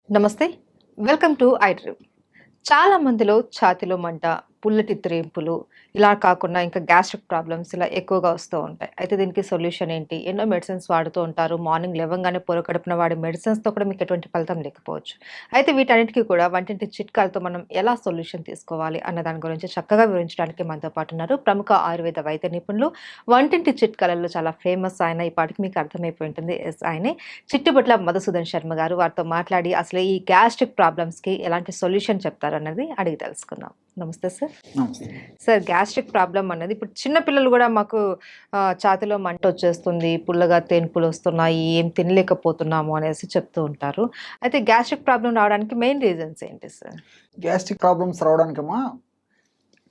నమస్తే. Welcome to I dream. చాలా మందిలో ఛాతీలో మంట, పుల్లటి త్రేంపులు ఇలా కాకుండా ఇంకా గ్యాస్ట్రిక్ ప్రాబ్లమ్స్ ఇలా ఎక్కువగా వస్తూ ఉంటాయి. అయితే దీనికి సొల్యూషన్ ఏంటి? ఎన్నో మెడిసిన్స్ వాడుతూ ఉంటారు. మార్నింగ్ లేవంగానే పొరకడుపున వాడే మెడిసిన్స్‌తో కూడా మీకు ఎటువంటి ఫలితం లేకపోవచ్చు. అయితే వీటన్నిటికి కూడా వంటింటి చిట్కాలతో మనం ఎలా సొల్యూషన్ తీసుకోవాలి అన్న దాని గురించి చక్కగా వివరించడానికి మనతో పాటు ఉన్నారు ప్రముఖ ఆయుర్వేద వైద్య నిపుణులు, వంటింటి చిట్కాలలో చాలా ఫేమస్ ఆయన. ఈ పాటికి మీకు అర్థమైపోయి ఉంటుంది. ఆయనే చిట్టుబొట్ల మధుసూదన్ శర్మ గారు. వారితో మాట్లాడి అసలు ఈ గ్యాస్ట్రిక్ ప్రాబ్లమ్స్‌కి ఎలాంటి సొల్యూషన్ చెప్తారన్నది అడిగి తెలుసుకుందాం. నమస్తే సార్. నమస్తే. సార్, గ్యాస్ట్రిక్ ప్రాబ్లమ్ అన్నది ఇప్పుడు చిన్న పిల్లలు కూడా మాకు ఛాతీలో మంటొచ్చేస్తుంది, పుల్లగా తేన్పులొస్తున్నాయి, ఏం తినలేకపోతున్నాము అనేసి చెప్తూ ఉంటారు. అయితే గ్యాస్ట్రిక్ ప్రాబ్లమ్ రావడానికి మెయిన్ రీజన్స్ ఏంటి సార్? గ్యాస్ట్రిక్ ప్రాబ్లమ్స్ రావడానికమ్మా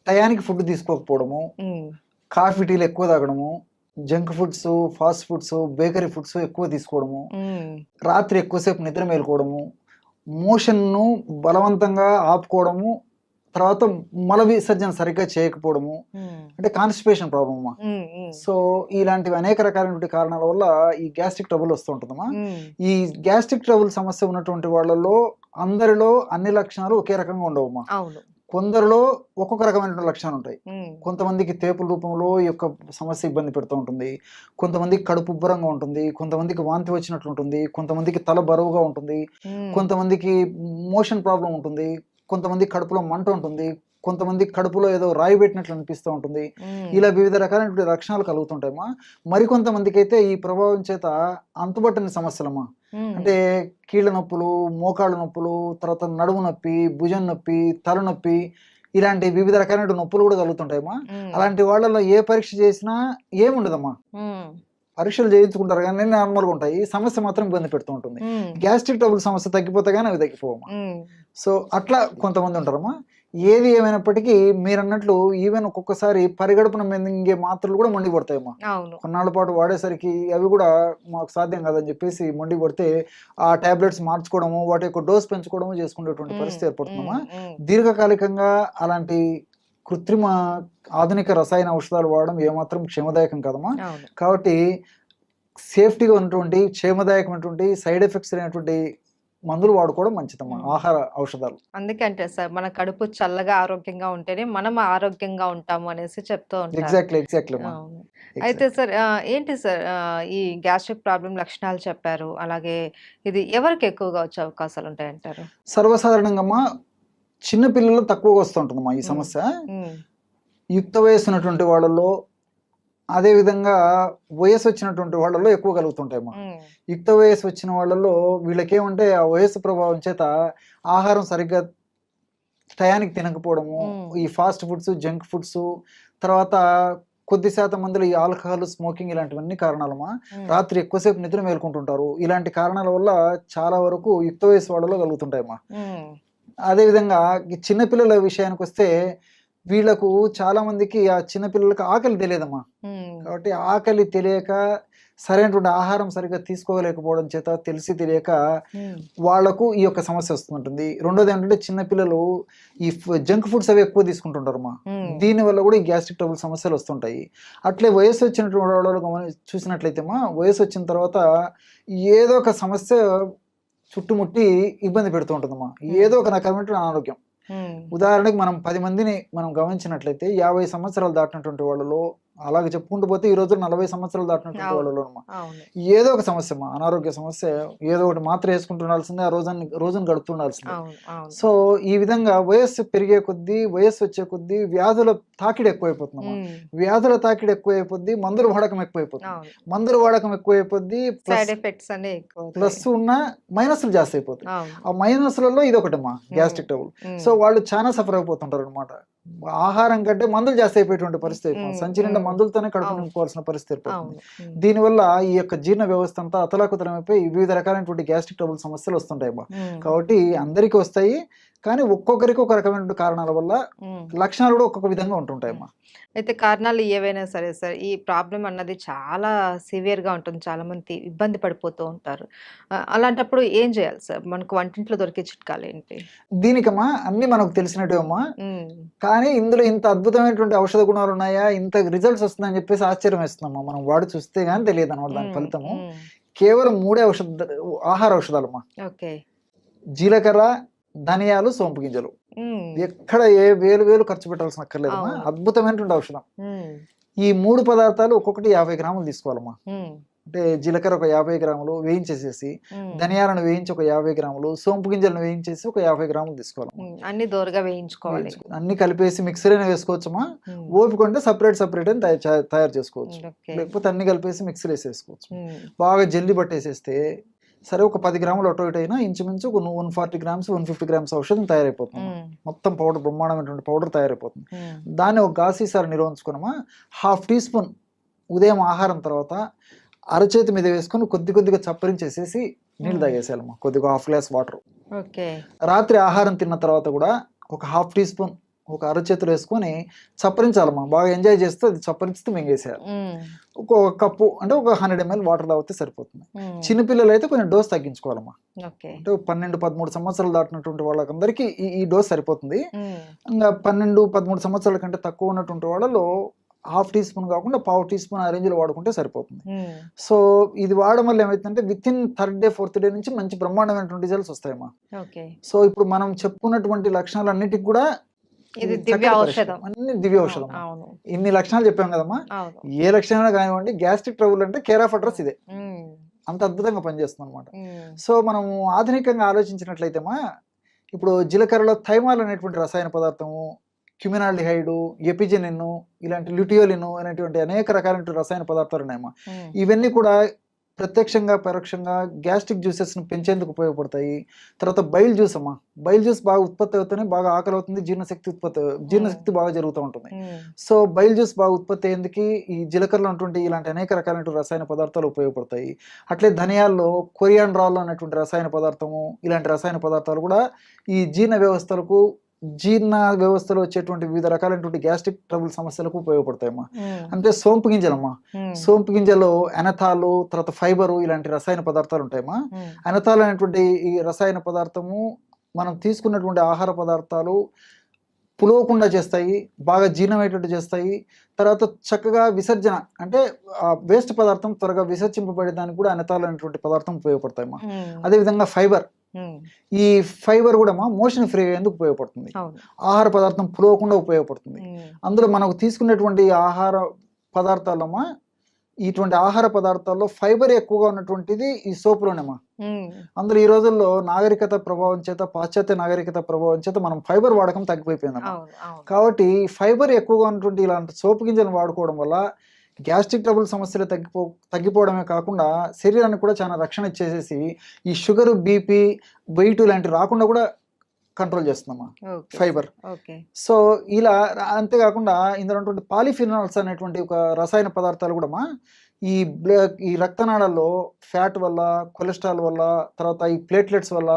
టయానికి ఫుడ్ తీసుకోకపోవడము, హ్మ్. కాఫీ టీలు ఎక్కువ తాగడము, junk foods, fast foods, bakery foods ఎక్కువ తీసుకోవడము, హ్మ్. రాత్రి ఎక్కువసేపు నిద్ర మేలుకోవడము, మోషన్ను బలవంతంగా ఆపుకోవడము, తర్వాత మల విసర్జన సరిగ్గా చేయకపోవడము, హ్మ్. అంటే కాన్స్టిపేషన్ ప్రాబ్లమ్ అమ్మా. హ్మ్. హ్మ్. సో ఇలాంటివి అనేక రకాలైనటువంటి కారణాల వల్ల ఈ గ్యాస్ట్రిక్ ట్రబుల్ వస్తూ ఉంటుందమ్మా. హ్మ్. ఈ గ్యాస్ట్రిక్ ట్రబుల్ సమస్య ఉన్నటువంటి వాళ్ళలో అందరిలో అన్ని లక్షణాలు ఒకే రకంగా ఉండవమ్మా. అవును. కొందరిలో ఒక్కొక్క రకమైనటువంటి లక్షణాలు ఉంటాయి. హ్మ్. కొంతమందికి తేపుల రూపంలో ఈ యొక్క సమస్య ఇబ్బంది పెడుతూ ఉంటుంది, కొంతమందికి కడుపు ఉబ్బరంగా ఉంటుంది, కొంతమందికి వాంతి వచ్చినట్లు ఉంటుంది, కొంతమందికి తల బరువుగా ఉంటుంది, హ్మ్. కొంతమందికి మోషన్ ప్రాబ్లం ఉంటుంది, కొంతమందికి కడుపులో మంట ఉంటుంది, కొంతమందికి కడుపులో ఏదో రాయి పెట్టినట్లు అనిపిస్తూ ఉంటుంది. హ్మ్. ఇలా వివిధ రకాలైనటువంటి లక్షణాలు కలుగుతుంటాయమ్మా. మరికొంతమందికి అయితే ఈ ప్రభావం చేత అంతుబట్టని సమస్యలమ్మా. హ్మ్. అంటే కీళ్ళ నొప్పులు, మోకాళ్ళ నొప్పులు, తర్వాత నడుము నొప్పి, భుజం నొప్పి, తలనొప్పి, ఇలాంటి వివిధ రకాలైన నొప్పులు కూడా కలుగుతుంటాయమ్మా. హ్మ్. అలాంటి వాళ్ళలో ఏ పరీక్ష చేసినా ఏముండదమ్మా. హ్మ్. పరీక్షలు చేయించుకుంటారు కానీ నార్మల్గా ఉంటాయి, సమస్య మాత్రం ఇబ్బంది పెడుతూ ఉంటుంది. హ్మ్. గ్యాస్ట్రిక్ ట్రబుల్ సమస్య తగ్గిపోతే కానీ అవి తగ్గిపోవమ్మా. హ్మ్. సో అట్లా కొంతమంది ఉంటారమ్మా. ఏది ఏమైనప్పటికీ మీరన్నట్లు ఈవెన్ ఒక్కొక్కసారి పరిగడుపున మింగే మాత్రలు కూడా మొండి పడతాయమ్మా. అవును. కొన్నాళ్ళ పాటు వాడేసరికి అవి కూడా మాకు సాధ్యం కాదని చెప్పేసి మొండి పడితే ఆ టాబ్లెట్స్ మార్చుకోవడము, వాటి యొక్క డోస్ పెంచుకోవడము చేసుకునేటువంటి హ్మ్. పరిస్థితి ఏర్పడుతుందమ్మా. హ్మ్. హ్మ్. దీర్ఘకాలికంగా అలాంటి కృత్రిమ ఆధునిక రసాయన ఔషధాలు వాడడం ఏమాత్రం క్షేమదాయకం కాదమ్మా. అవును. కాబట్టి సేఫ్టీగా ఉన్నటువంటి క్షేమదాయకమైనటువంటి సైడ్ ఎఫెక్ట్స్ లేనటువంటి మందులు వాడుకోవడం మంచిదమ్మా, హ్మ్. ఆహార ఔషధాలు. అందుకే అంటారు సార్, మన కడుపు చల్లగా ఆరోగ్యంగా ఉంటేనే మనం ఆరోగ్యంగా ఉంటాము అనేసి చెప్తూ ఉంటారు. ఎగ్జాక్ట్లీ అమ్మా. అవును. అయితే ఎగ్జాక్ట్. సార్, ఏంటి సార్, ఈ గ్యాస్ట్రిక్ ప్రాబ్లమ్ లక్షణాలు చెప్పారు. అలాగే ఇది ఎవరికి ఎక్కువగా వచ్చే అవకాశాలు ఉంటాయంటారు? సర్వసాధారణంగా అమ్మా చిన్న పిల్లలు తక్కువగా వస్తూ ఉంటుందమ్మా ఈ హ్మ్. సమస్య. హ్మ్. యుక్త వయస్సు ఉన్నటువంటి వాళ్ళలో, అదేవిధంగా వయసు వచ్చినటువంటి వాళ్ళలో ఎక్కువ కలుగుతుంటాయమ్మా. హ్మ్. యుక్త వయస్సు వచ్చిన వాళ్ళలో వీళ్ళకేమంటే ఆ వయస్సు ప్రభావం చేత ఆహారం సరిగ్గా టయానికి తినకపోవడము, హ్మ్. ఈ ఫాస్ట్ ఫుడ్స్, జంక్ ఫుడ్స్, తర్వాత కొద్ది శాతం మందిలో ఈ ఆల్కహాల్, స్మోకింగ్ ఇలాంటివన్నీ కారణాలమ్మా. హ్మ్. రాత్రి ఎక్కువసేపు నిద్ర మేలుకుంటుంటారు. ఇలాంటి కారణాల వల్ల చాలా వరకు యుక్త వయస్సు వాళ్ళలో కలుగుతుంటాయమ్మా. హ్మ్. అదేవిధంగా ఈ చిన్న పిల్లల విషయానికొస్తే వీళ్ళకు చాలా మందికి ఆ చిన్న పిల్లలకి ఆకలి తెలియదమ్మా. హ్మ్. కాబట్టి ఆకలి తెలియక సరైనటువంటి ఆహారం సరిగ్గా తీసుకోలేకపోవడం చేత తెలిసి తెలియక హ్మ్. వాళ్ళకు ఈ యొక్క సమస్య వస్తుంటుంది. రెండోది ఏంటంటే చిన్న పిల్లలు ఈ జంక్ ఫుడ్స్ అవి ఎక్కువ తీసుకుంటుంటారమ్మా. హ్మ్. దీనివల్ల కూడా ఈ గ్యాస్ట్రిక్ ట్రబుల్ సమస్యలు వస్తుంటాయి. అట్లే వయసు వచ్చినటువంటి వాళ్ళు చూసినట్లయితే వయసు వచ్చిన తర్వాత ఏదో ఒక సమస్య చుట్టుముట్టి ఇబ్బంది పెడుతూ ఉంటుందమ్మా. ఏదో ఒక రకమైనటువంటి అనారోగ్యం. హ్మ్. ఉదాహరణకి మనం 10 మందిని మనం గమనించినట్లయితే 50 సంవత్సరాలు దాటినటువంటి వాళ్ళలో, అలాగే చెప్పుకుంటూ పోతే ఈ రోజు 40 సంవత్సరాలు దాటినటువంటి అవును. వాళ్ళలో అవును. ఏదో ఒక సమస్య అమ్మా, అనారోగ్య సమస్య. ఏదో ఒకటి మాత్ర వేసుకుంటుండాల్సిందే, ఆ రోజును గడుపుతుండాల్సిందే. అవును. అవును. సో ఈ విధంగా వయస్సు పెరిగే కొద్దీ, వయస్సు వచ్చే కొద్దీ వ్యాధుల తాకిడి ఎక్కువైపోతుందమ్మా. హ్మ్. వ్యాధుల తాకిడి ఎక్కువైపోద్ది, మందుల వాడకం ఎక్కువైపోతుంది. అవును. మందుల వాడకం ఎక్కువైపోద్ది, సైడ్ ఎఫెక్ట్స్ అన్నీ ఎక్కువవుతాయి. ప్లస్ ఉన్న మైనస్లు జాస్తి అయిపోతాయి. అవును. ఆ మైనస్లలో ఇదొకటమ్మా హ్మ్. Gastric trouble. హ్మ్. సో వాళ్ళు చాలా సఫర్ అయిపోతుంటారు అనమాట. ఆహారం కంటే మందులు జాస్తి అయిపోయేటువంటి పరిస్థితి అయిపోతుంది. హ్మ్. సంచి నిండా హ్మ్. మందులతోనే కడుపు అవును. నింపుకోవాల్సిన పరిస్థితి ఏర్పడుతుంది. అవును. హ్మ్. దీనివల్ల ఈ యొక్క జీర్ణ వ్యవస్థ అంతా అతలాకుతలమైపోయి వివిధ రకాలైనటువంటి గ్యాస్ట్రిక్ ట్రబుల్ సమస్యలు వస్తుంటాయమ్మా. హ్మ్. కాబట్టి అందరికీ వస్తాయి, కానీ ఒక్కొక్కరికి ఒక రకమైనటువంటి కారణాల వల్ల హ్మ్. లక్షణాలు కూడా ఒక్కొక్క విధంగా ఉంటుంటాయమ్మా. అయితే కారణాలు ఏవైనా సరే సార్, ఈ ప్రాబ్లమ్ అన్నది చాలా సివియర్‌గా ఉంటుంది. చాలామంది ఇబ్బంది పడిపోతూ ఉంటారు. అలాంటప్పుడు ఏం చేయాలి సార్? మనకు వంటింట్లో దొరికే చిట్కాలేంటి? దీనికమ్మా అన్నీ మనకు తెలిసినట్టే అమ్మా. హ్మ్. కానీ ఇందులో ఇంత అద్భుతమైనటువంటి ఔషధ గుణాలున్నాయా? ఇంత రిజల్ట్స్ వస్తున్నాయని చెప్పేసి ఆశ్చర్యం వేస్తుందమ్మా. మనం వాడి చూస్తే గాని తెలియదనమాట దాని హ్మ్. ఫలితము. హ్మ్. కేవలం 3 ఆహార ఔషధాలమ్మా. ఓకే. జీలకర్ర, ధనియాలు, సోంపు గింజలు. హ్మ్. ఎక్కడ ఏ వేలు ఖర్చు పెట్టాల్సిన అక్కర్లేదమ్మా. అవును. అద్భుతమైనటువంటి ఔషధం. హ్మ్. ఈ 3 పదార్థాలు ఒక్కొక్కటి 50 గ్రాములు తీసుకోవాలమ్మా. హ్మ్. అంటే జీలకర్ర ఒక 50 గ్రాములు వేయించేసేసి, హ్మ్. ధనియాలను వేయించి ఒక 50 గ్రాములు, సోంపు గింజలను వేయించేసి ఒక 50 గ్రాములు తీసుకోవాలమ్మా. హ్మ్. అన్నీ దోరగా వేయించుకోవాలి. అన్నీ కలిపేసి మిక్సర్ అయినా వేసుకోవచ్చమ్మా. హ్మ్. ఓపిక ఉంటే సెపరేట్ అని తయారు చేసుకోవచ్చు. ఓకే. లేకపోతే అన్ని కలిపేసి మిక్సీలో వేసేసుకోవచ్చు. హ్మ్. బాగా జల్లి పట్టేసేస్తే సరే ఒక 10 గ్రాములు అటు ఇటు అయినా ఇంచుమించు ఒక 140 గ్రామ్స్ 150 గ్రామ్స్ ఔషధం తయారైపోతుంది. హ్మ్. మొత్తం పౌడర్ బ్రహ్మాండమైనటువంటి పౌడర్ తయారైపోతుంది. హ్మ్. దాన్ని ఒక గాజు సీసాలో నిల్వ ఉంచుకున్నామా, హాఫ్ టీ స్పూన్ ఉదయం ఆహారం తర్వాత అరచేతి మీద వేసుకొని కొద్దిగా చప్పరించేసేసి నీళ్ళు హ్మ్. తాగేసేయాలమ్మా. కొద్దిగా హాఫ్ గ్లాస్ వాటర్. ఓకే. రాత్రి ఆహారం తిన్న తర్వాత కూడా ఒక హాఫ్ టీ స్పూన్ ఒక అరచేతిలో వేసుకొని చప్పరించాలమ్మా. బాగా ఎంజాయ్ చేస్తూ అది చప్పరిస్తూ మింగేసేయాలి. హ్మ్. ఒక కప్పు అంటే ఒక 100 ml వాటర్ తాగితే సరిపోతుంది. హ్మ్. చిన్నపిల్లలు అయితే కొంచెం డోస్ తగ్గించుకోవాలమ్మా. ఓకే. అంటే 12, 13 సంవత్సరాలు దాటినటువంటి వాళ్ళకందరికీ ఈ డోస్ సరిపోతుంది. హ్మ్. ఇంకా 12, 13 సంవత్సరాల కంటే తక్కువ ఉన్నటువంటి వాళ్ళలో హాఫ్ టీ స్పూన్ కాకుండా పావు టీ స్పూన్ ఆ రేంజ్‌లో వాడుకుంటే సరిపోతుంది. హ్మ్. సో, ఇది వాడడం వల్ల ఏమైతుందంటే within third day, fourth day నుంచి మంచి బ్రహ్మాండమైనటువంటి రిజల్ట్స్ వస్తాయమ్మా. ఓకే. సో, ఇప్పుడు మనం చెప్పుకున్నటువంటి లక్షణాలన్నిటికి కూడా ఇది ఇది దివ్య చక్కటి ఔషధం. పరిష్కారం. అన్ని దివ్య అవును. ఔషధం. అవును. ఇన్ని లక్షణాలు చెప్పాం కదమ్మా! అవును. ఏ లక్షణమైనా కానివ్వండి గ్యాస్ట్రిక్ ట్రబుల్ అంటే కేర్ ఆఫ్ అడ్రెస్ ఇదే. హ్మ్. అంత అద్భుతంగా పనిచేస్తుందన్నమాట. హ్మ్. సో, మనము ఆధునికంగా ఆలోచించినట్లయితేమా ఇప్పుడు జీలకర్రలో థైమాల్ అనేటువంటి రసాయన పదార్థము, క్యుమినాల్డిహైడు, ఎపిజెనిన్ ఇలాంటి ల్యూటియోలిన్ అనేటువంటి అనేక రకాలైనటువంటి రసాయన పదార్థాలు ఉన్నాయమ్మా. హ్మ్. ఇవన్నీ కూడా ప్రత్యక్షంగా, పరోక్షంగా గ్యాస్ట్రిక్ జ్యూసెస్‌ని పెంచేందుకు ఉపయోగపడతాయి. తర్వాత బైల్ జ్యూస్ అమ్మా. బైల్ జ్యూస్ బాగా ఉత్పత్తి అవుతూనే బాగా ఆకలవుతుంది. జీర్ణశక్తి బాగా జరుగుతూ ఉంటుంది. హ్మ్. సో, బైల్ జ్యూస్ బాగా ఉత్పత్తి అయ్యేందుకు ఈ జీలకర్రలో ఉన్నటువంటి ఇలాంటి అనేక రకాలైనటువంటి రసాయన పదార్థాలు ఉపయోగపడతాయి. అట్లే ధనియాల్లో కొరియాండ్రాల్ అనేటువంటి రసాయన పదార్థము, ఇలాంటి రసాయన పదార్థాలు కూడా ఈ జీర్ణ వ్యవస్థలో వచ్చేటువంటి వివిధ రకాలైనటువంటి గ్యాస్ట్రిక్ ట్రబుల్ సమస్యలకు ఉపయోగపడతాయమ్మా. హ్మ్. అంటే సోంపు గింజలమ్మా. హ్మ్. సోంపు గింజల్లో ఎనథాలు, తర్వాత ఫైబరు ఇలాంటి రసాయన పదార్థాలు ఉంటాయమ్మా. హ్మ్. ఎనథాల్ అనేటువంటి ఈ రసాయన పదార్థము మనం తీసుకున్నటువంటి ఆహార పదార్థాలు పులవకుండా చేస్తాయి. బాగా జీర్ణమయ్యేటట్టు చేస్తాయి. తర్వాత చక్కగా విసర్జన అంటే వేస్ట్ పదార్థం త్వరగా విసర్జింపబడేదానికి కూడా ఎనథాల్ అనేటువంటి పదార్థం ఉపయోగపడతాయమ్మా. హ్మ్. అదేవిధంగా ఫైబర్. హ్మ్. ఈ ఫైబర్ కూడా మోషన్ ఫ్రీ అయ్యేందుకు ఉపయోగపడుతుంది. అవును. ఆహార పదార్థం పులవకుండా ఉపయోగపడుతుంది. హ్మ్. అందులో మనకు తీసుకునేటువంటి ఆహార పదార్థాలమ్మా ఇటువంటి ఆహార పదార్థాల్లో ఫైబర్ ఎక్కువగా ఉన్నటువంటిది ఈ సోపులోనేమా. హ్మ్. అందులో ఈ రోజుల్లో నాగరికత ప్రభావం చేత, పాశ్చాత్య నాగరికత ప్రభావం చేత మనం ఫైబర్ వాడకం తగ్గిపోయిపోయిందమ్మా. అవును. అవును. కాబట్టి ఫైబర్ ఎక్కువగా ఉన్నటువంటి ఇలాంటి సోపు గింజలను వాడుకోవడం వల్ల గ్యాస్ట్రిక్ ట్రబుల్ సమస్యలు తగ్గిపోవడమే కాకుండా శరీరానికి కూడా చాలా రక్షణ ఇచ్చేసేసి ఈ షుగర్, బీపీ, వెయిట్ ఇలాంటివి రాకుండా కూడా కంట్రోల్ చేస్తుందమ్మా ఓకే. ఫైబర్. ఓకే. సో, ఇలా అంతేకాకుండా ఇందులో ఉన్నటువంటి పాలిఫినాల్స్ అనేటువంటి ఒక రసాయన పదార్థాలు కూడామా ఈ రక్తనాళాల్లో ఫ్యాట్ వల్ల, కొలెస్ట్రాల్ వల్ల, తర్వాత ఈ ప్లేట్లెట్స్ వల్ల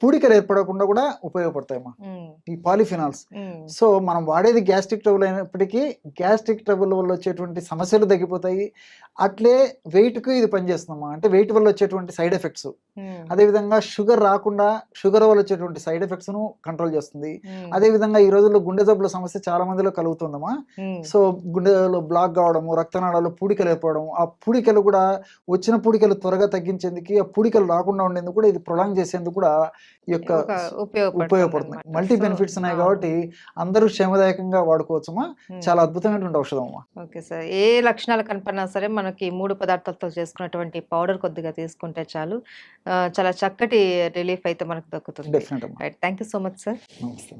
పూడికలు ఏర్పడకుండా కూడా ఉపయోగపడతాయమ్మా హ్మ్. ఈ పాలిఫినాల్స్. హ్మ్. సో, మనం వాడేది గ్యాస్ట్రిక్ ట్రబుల్ అయినప్పటికీ గ్యాస్ట్రిక్ ట్రబుల్ వల్ల వచ్చేటువంటి సమస్యలు తగ్గిపోతాయి. అట్లే వెయిట్‌కి ఇది పనిచేస్తుందమ్మా. అంటే వెయిట్ వల్ల వచ్చేటువంటి సైడ్ ఎఫెక్ట్స్. హ్మ్. అదేవిధంగా షుగర్ రాకుండా షుగర్ వల్ల వచ్చేటువంటి సైడ్ ఎఫెక్ట్స్‌ను కంట్రోల్ చేస్తుంది. హ్మ్. అదేవిధంగా ఈ రోజుల్లో గుండె జబ్బుల సమస్య చాలా మందిలో కలుగుతుందమ్మా. హ్మ్. సో, గుండెలో బ్లాక్ కావడము, రక్తనాళాల్లో పూడికలు ఏర్పడడం, ఆ పూడికలు కూడా వచ్చిన పూడికలు త్వరగా తగ్గించేందుకు, ఆ పూడికలు రాకుండా ఉండేందుకు కూడా ఇది ప్రొలాంగ్ చేసేందుకు కూడా ఈ యొక్క ఉపయోగపడుతుంది. ఉపయోగపడుతుందన్నమాట. మల్టీ సో బెనిఫిట్స్ ఉన్నాయి అవును. కాబట్టి అందరూ క్షేమదాయకంగా వాడుకోవచ్చమ్మా. హ్మ్. చాలా అద్భుతమైనటువంటి ఔషధం అమ్మా. Okay sir. ఏ లక్షణాలు కనపడినా సరే మనకి 3 పదార్థాలతో చేసుకున్నటువంటి పౌడర్ కొద్దిగా తీసుకుంటే చాలు. చాలా చక్కటి రిలీఫ్ అయితే మనకు దక్కుతుంది. డెఫినెట్ అమ్మా. Right. Thank you so much sir. నమస్తే.